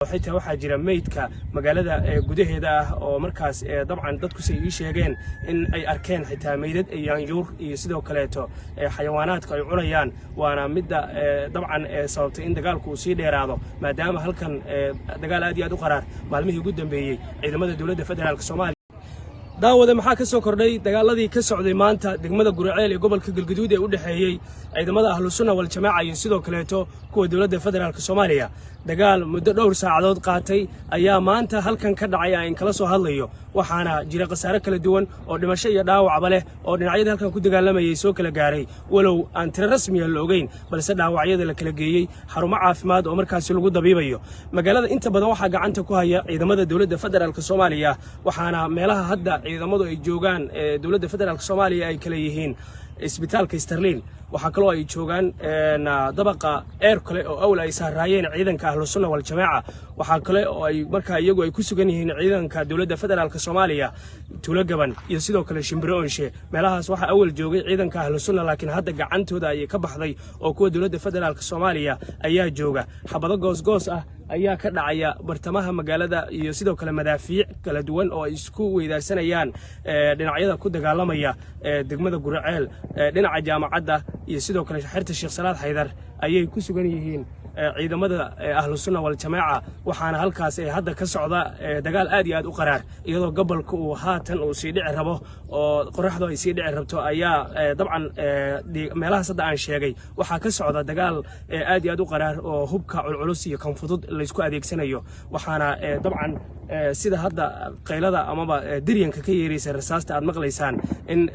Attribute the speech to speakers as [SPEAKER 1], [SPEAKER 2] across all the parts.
[SPEAKER 1] xitaa waxaa jira meydka magaalada gudaheeda ah oo markaas dabcan dadku say ii sheegeen in ay arkeen xitaa meydad yaanyuur iyo sidoo kaleeto xayawaanaadka ay cunayaan waana midda dabcan sababtay in dagaalku uu sii dheeraado maadaama halkan dagaal aad iyo aad u qaraar maalmihii ugu dambeeyay ciidamada dawladda federaalka Soomaaliya daawada maxaa ka soo kordhay dagaaladii ka socday maanta degmada Guriceel ee gobolka Galgaduud ee u dhaxeeyay ciidamada Ahlus Sunnah wal Jamaaca iyo sidoo kaleeto kuwa dawladda federaalka Soomaaliya dagaal muddo dhowr saacadood qaatay ayaa maanta halkan ka dhacay in kala soo hadlayo waxaana jira qasaare kala duwan oo dhimasho iyo dhaawacba leh oo dhinacyada halkan ku dagaalamayay soo kala gaaray walow aan tiro rasmi ah la ogeyn balse dhaawacyada la kala geeyay xarumo caafimaad oo markaas lagu dabiibayo magaalada inta badan waxa gacanta ku haya ciidamada dawladda federaalka Soomaaliya waxaana meelaha hadda ciidamadu ay joogaan dawladda federaalka Soomaaliya ay kala yihiin isbitaalka Sterling waxa kale oo ay joogaan dabaqa air kale oo awl ay saarayeen ciidanka Ahlus Sunnah wal Jamaaca waxa kale oo ay markaa iyagu ay ku sugan yihiin ciidanka dawladda federaalka Soomaaliya tuulo gaban iyo sidoo kale Shimbroonshe meelahaas waxa awal joogay ciidanka Ahlus Sunnah laakiin hadda gacantooda ay ka baxday oo kuwa dawladda federaalka Soomaaliya ayaa jooga xabado goos ah ayaa ka dhacaya bartamaha magaalada iyo sidoo kale madaafiic kala duwan oo ay isku weydaarsanayaan dhinacyada ku dagaalamaya degmada Guriceel dhinaca jaamacadda iyo sidoo kale xirta Sheekh Salaad Haydar ayay ku sugan yihiin ciidamada Ahlus Sunnah wal Jamaaca waxaana halkaas hadda ka socda dagaal aad iyo aad u qaraar iyadoo gobolka uu haatan uu sii dhici rabo oo qoraxdu ay sii dhici rabto ayaa dabcan meelaha sadda aan sheegay waxa ka socda dagaal aad iyo aad u qaraar oo hubka culculus iyo kan fudud la isku adeegsanayo waxaana dabcan sida hadda qaylada amaba diryanka ka yeeraysa rasaasta aad maqlaysaan in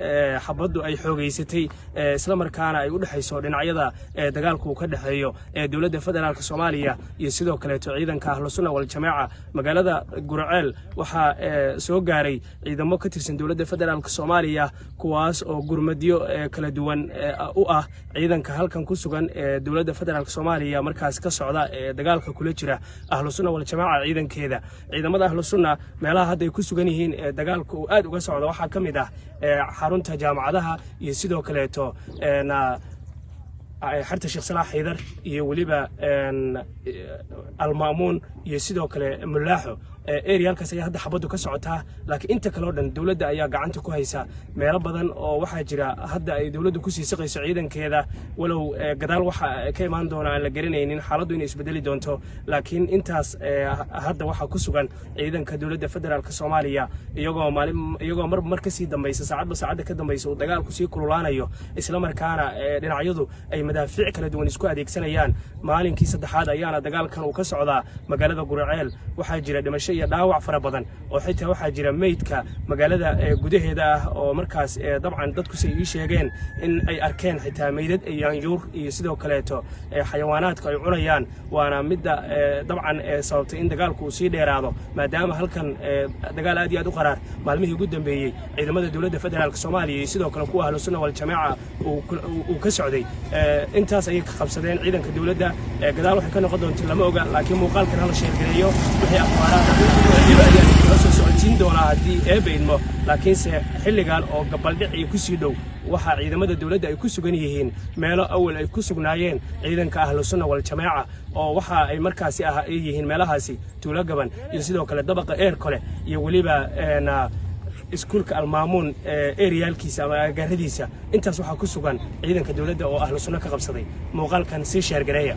[SPEAKER 1] xabadu ay xoogaysatay isla markaana ay u dhaxayso dhinacyada dagaalku ka dhaxeeyo dawladda federaalka Soomaaliya iyo sidoo kale ciidanka Ahlus Sunnah wal Jamaaca magaalada Guriceel waxa soo gaaray ciidamo ka tirsan dawladda federaalka Soomaaliya kuwaas oo gurmadyo kala duwan u ah ciidanka halkan ku sugan dawladda federaalka Soomaaliya markaas ka socda dagaalka kula jira Ahlus Sunnah wal Jamaaca ciidankeeda ciidamada Ahlus Sunnah meelaha hadda ay ku sugan yihiin dagaalka uu aad uga socdo waxa kamid ah xarunta jaamacadaha iyo sidoo kaleeto xirta Sheekh Salaad Haydar iyo waliba Almaamuun iyo sidoo kale Mulaaxo eeriyalkaas ayaa hadda xabadu ka socotaa laakiin inta kale oo dhan dawladda ayaa gacanta ku haysa meelo badan oo waxa jira hadda ay dawladdu ku sii saqayso ciidankeeda walow gadaal waxa ka imaan doona aan la garanaynin xaaladdu inay isbedeli doonto laakiin intaas hadda waxa ku sugan ciidanka dawladda federaalka Soomaaliya iyagoo mar ka sii dambaysa saacadda ka dambaysa uu dagaalku sii kululaanayo isla markaana dhinacyadu ay madaafiic kala duwan isku adeegsanayaan maalinkii saddexaad ayaana dagaalkan uu ka socdaa magaalada Guriceel waxa jira dhimasho iyo dhaawac fara badan oo xitaa waxa jira meydka magaalada gudaheeda ah oo markaas dabcan dadku say ii sheegeen in ay arkeen xitaa meydad yaanyuur iyo sidoo kaleeto xayawaanaadka ay cunayaan waana midda dabcan sababtay in dagaalku uu sii dheeraado maadaama halkan dagaal aad iyo aad u qaraar maalmihii ugu dambeeyay ciidamada dawladda federaalka Soomaaliya iyo sidoo kale kuwa Ahlus Sunnah wal Jamaaca uu ka socday intaas ay ka qabsadeen ciidanka dawladda gadaal waxay ka noqon doontaa lama oga laakiin muuqaalkan hal sheegayo wixii akhbaaraad socodsiin doonaa haddii eebaydmo laakiinse xilligan oo gabaldhic iyo ku sii dhow waxa ciidamada dawladda ay ku sugan yihiin meelo awal ay ku sugnaayeen ciidanka Ahlus Sunnah wal Jamaaca oo waxa ay markaasi yihiin meelahaasi tuulo gaban iyo sidoo kale dabaqa air kale iyo waliba iskuulka Almaamuun eeriyalkiisa ama agaaradiisa intaas waxa ku sugan ciidanka dawladda oo Ahlus Sunnah ka qabsaday muuqaalkan si sheer gareeya